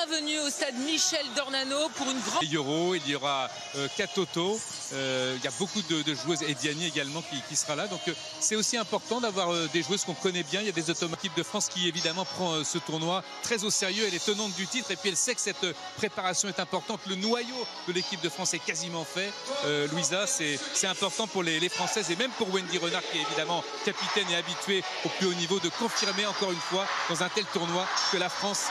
bienvenue au stade Michel Dornano pour une grande... Euro, il y aura Katoto, il y a beaucoup de joueuses, et Diani également qui sera là. Donc c'est aussi important d'avoir des joueuses qu'on connaît bien. Il y a des automates. L'équipe de France qui évidemment prend ce tournoi très au sérieux. Elle est tenante du titre et puis elle sait que cette préparation est importante. Le noyau de l'équipe de France est quasiment fait. Louisa, c'est important pour les Françaises et même pour Wendy Renard qui est évidemment capitaine et habituée au plus haut niveau de confirmer encore une fois dans un tel tournoi que la France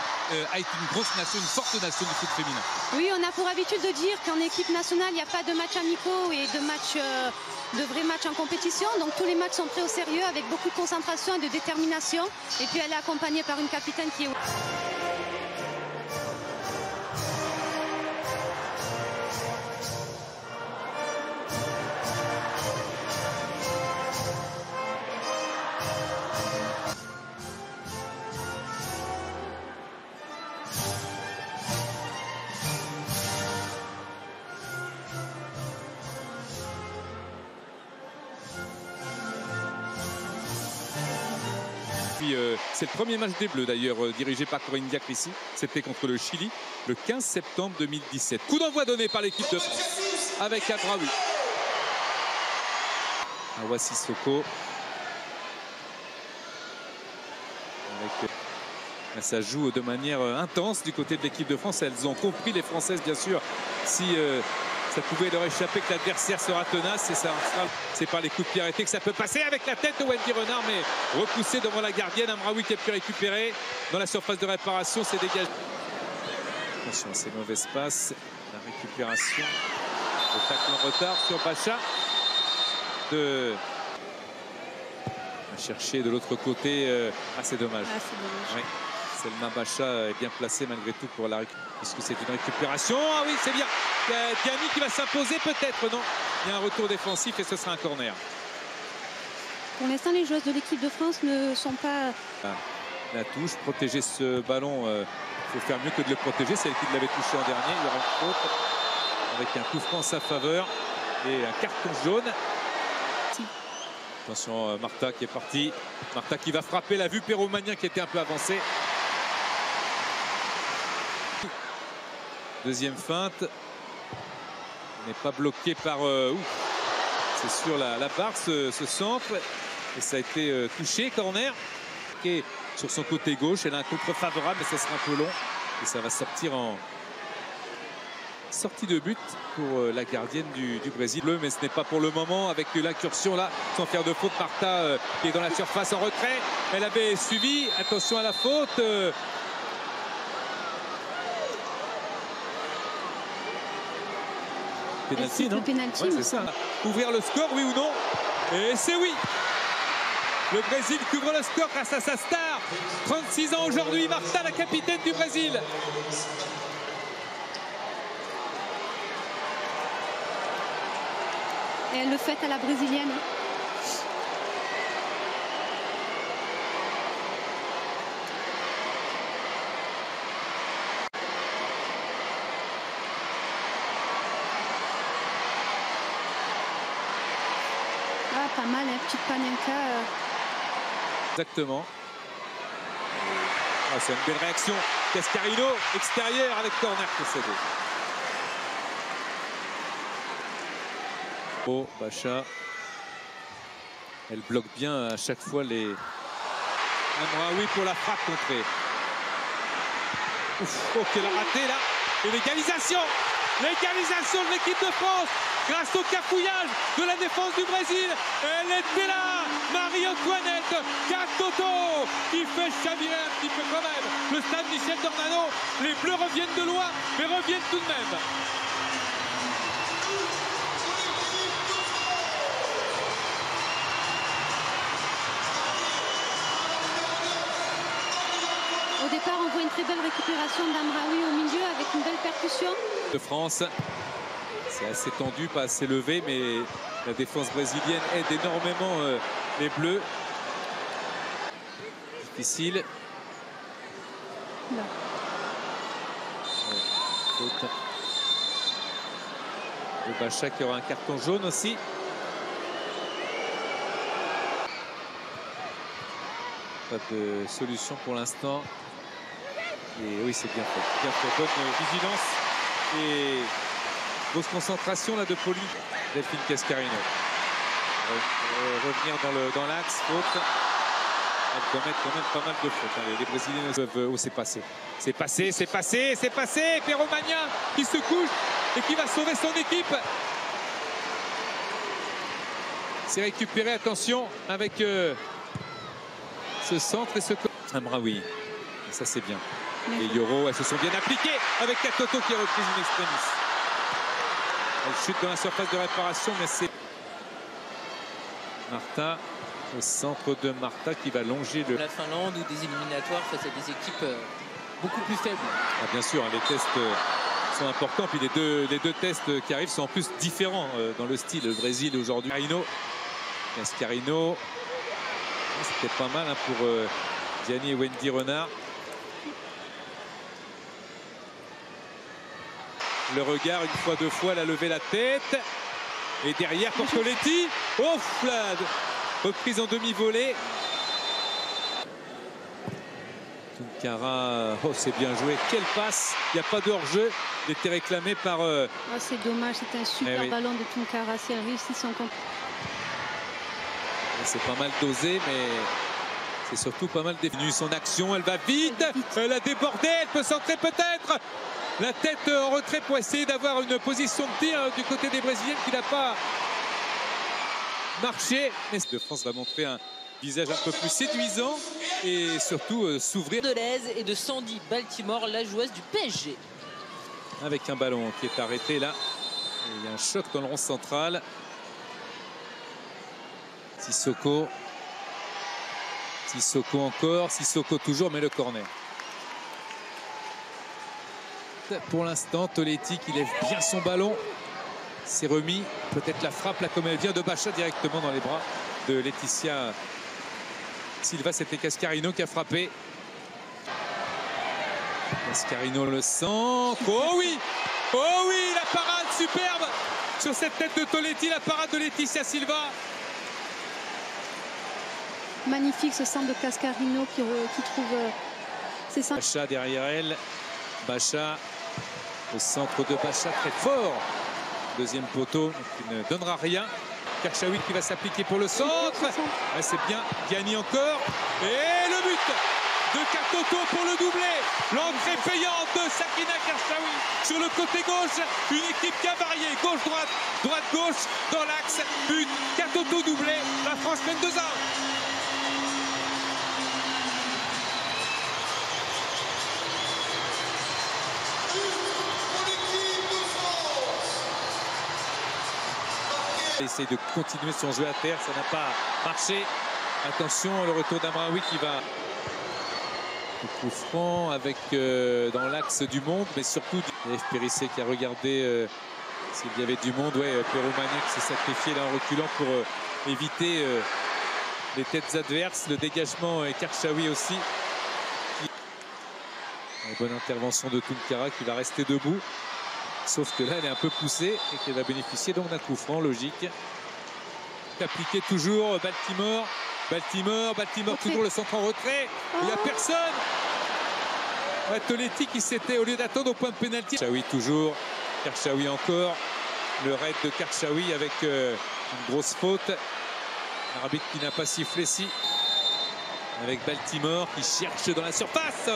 a été une grosse nation, une forte nation du foot féminin. Oui, on a pour habitude de dire qu'en équipe nationale, il n'y a pas de matchs amicaux et de vrais matchs en compétition. Donc tous les matchs sont pris au sérieux avec beaucoup de concentration et de détermination. Et puis elle est accompagnée par une capitaine qui est... C'est le premier match des Bleus d'ailleurs dirigé par Corinne Diacre ici. C'était contre le Chili le 15 septembre 2017. Coup d'envoi donné par l'équipe de France avec Abraoui. Awa Sissoko. Ça joue de manière intense du côté de l'équipe de France. Elles ont compris, les Françaises bien sûr, si ça pouvait leur échapper que l'adversaire sera tenace, et ça c'est par les coups de pied arrêtés que ça peut passer avec la tête de Wendy Renard, mais repoussé devant la gardienne. Amraoui qui a pu récupérer dans la surface de réparation, c'est dégagé. Attention, ces mauvaises passes, la récupération, le tacle en retard sur Bacha de chercher de l'autre côté. C'est dommage. Oui. Selma Bacha est bien placée malgré tout pour la récupération. Puisque c'est une récupération. Ah oui, c'est bien. Diani qui va s'imposer peut-être. Non, il y a un retour défensif et ce sera un corner. Pour l'instant, les joueuses de l'équipe de France ne sont pas... La touche, protéger ce ballon, il faut faire mieux que de le protéger. C'est elle qui l'avait touché en dernier. Il y aura une faute avec un coup franc en sa faveur et un carton jaune. Attention, Martha qui est partie. Martha qui va frapper. La vue Perromagnin qui était un peu avancée. Deuxième feinte. On n'est pas bloqué par... c'est sur la barre ce centre. Et ça a été touché, corner. Et sur son côté gauche, elle a un contre favorable, mais ça sera un peu long. Et ça va sortir en sortie de but pour la gardienne du Brésil. Mais ce n'est pas pour le moment avec l'incursion là, sans faire de faute. Martha qui est dans la surface en retrait. Elle avait suivi. Attention à la faute. Penalty, non? Penalty, ouais, c'est ça. Ouvrir le score, oui ou non? Et c'est oui. Le Brésil couvre le score grâce à sa star. 36 ans aujourd'hui, Martha, la capitaine du Brésil. Et elle le fait à la brésilienne. Pas mal, hein, petite Panenka. Exactement. C'est une belle réaction. Cascarino, extérieur avec corner concédé. Oh, Bacha. Elle bloque bien à chaque fois les... Amraoui pour la frappe contrée. Ouf, oh, qu'elle a raté là. Et l'égalisation. L'égalisation de l'équipe de France grâce au cafouillage de la défense du Brésil. Elle était là, Marie-Antoinette Katoto qui fait chavirer un petit peu quand même le stade Michel Dornano. Les Bleus reviennent de loin, mais reviennent tout de même. Au départ, on voit une très belle récupération d'Amraoui au milieu avec une belle percussion. De France, c'est assez tendu, pas assez levé, mais la défense brésilienne aide énormément les Bleus. Difficile. Non. Faute. Le Bacha qui aura un carton jaune aussi. Pas de solution pour l'instant. Et oui, c'est bien fait. Bien fait. Bonne vigilance et grosse concentration là de Poli. Delphine Cascarino. Revenir dans l'axe, faute. Elle commet quand même pas mal de fautes. Les Brésiliens peuvent. Oh, c'est passé. C'est passé, c'est passé, c'est passé. Pero Magna qui se couche et qui va sauver son équipe. C'est récupéré, attention, avec ce centre et ce... Amraoui, ça c'est bien. Et Yoro, elles se sont bien appliquées avec Katoto qui a repris une extremis. Elle chute dans la surface de réparation, mais c'est... Marta, au centre de Marta qui va longer le... La Finlande ou des éliminatoires face à des équipes beaucoup plus faibles. Ah, bien sûr, hein, les tests sont importants. Puis les deux tests qui arrivent sont en plus différents dans le style. Le Brésil aujourd'hui. Cascarino. C'était pas mal hein, pour Gianni et Wendy Renard. Le regard, une fois, deux fois, elle a levé la tête. Et derrière, Portoletti. Oh, Flade. Reprise en demi-volée. Tunkara, oh, c'est bien joué. Quelle passe. Il n'y a pas de hors-jeu. Il était réclamé par... Oh, c'est dommage, c'est un super ballon de Tunkara. Si elle réussit son compte. C'est pas mal dosé, mais c'est surtout pas mal défini. Son action, elle va vite. Elle a débordé, elle peut centrer peut-être. La tête en retrait pour essayer d'avoir une position de tir du côté des Brésiliennes qui n'a pas marché. Mais de France va montrer un visage un peu plus séduisant et surtout s'ouvrir. De l'aise et de Sandy Baltimore, la joueuse du PSG. Avec un ballon qui est arrêté là. Et il y a un choc dans le rond central. Sissoko encore, Sissoko toujours, mais le corner. Pour l'instant, Toletti qui lève bien son ballon. C'est remis, peut-être la frappe là comme elle vient de Bacha directement dans les bras de Laetitia Silva. C'était Cascarino qui a frappé. Cascarino le centre. Oh oui, la parade superbe sur cette tête de Toletti, la parade de Laetitia Silva. Magnifique ce centre de Cascarino qui trouve ses centres. Bacha derrière elle. Bacha, le centre de Bacha très fort. Deuxième poteau qui ne donnera rien. Karchaoui qui va s'appliquer pour le centre. Ah, c'est bien. Gianni encore. Et le but de Katoto pour le doublé. L'entrée payante de Sakina Karchaoui. Sur le côté gauche, une équipe qui a varié. Gauche-droite, droite-gauche dans l'axe. But. Katoto doublé. La France mène 2-1. Essaye de continuer son jeu à terre, ça n'a pas marché. Attention, le retour d'Amraoui qui va au coup franc avec dans l'axe du monde, mais surtout F. Périssé qui a regardé s'il y avait du monde. Ouais, Pero Magna qui s'est sacrifié là en reculant pour éviter les têtes adverses. Le dégagement et Karchaoui aussi. Une bonne intervention de Tunkara qui va rester debout. Sauf que là, elle est un peu poussée et qu'elle va bénéficier donc d'un coup franc, logique. Appliqué toujours Baltimore. Toujours le centre en retrait. Il n'y a personne. Ouais, Toletti qui s'était, au lieu d'attendre au point de pénalty. Karchaoui toujours. Karchaoui encore. Le raid de Karchaoui avec une grosse faute. L'arbitre qui n'a pas sifflé si. Avec Baltimore qui cherche dans la surface.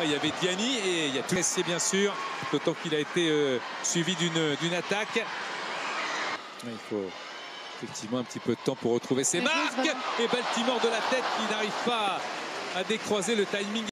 Il y avait Gianni et il y a tout essayé bien sûr, d'autant qu'il a été suivi d'une attaque. Il faut effectivement un petit peu de temps pour retrouver ses marques. Et Baltimore de la tête qui n'arrive pas à décroiser le timing.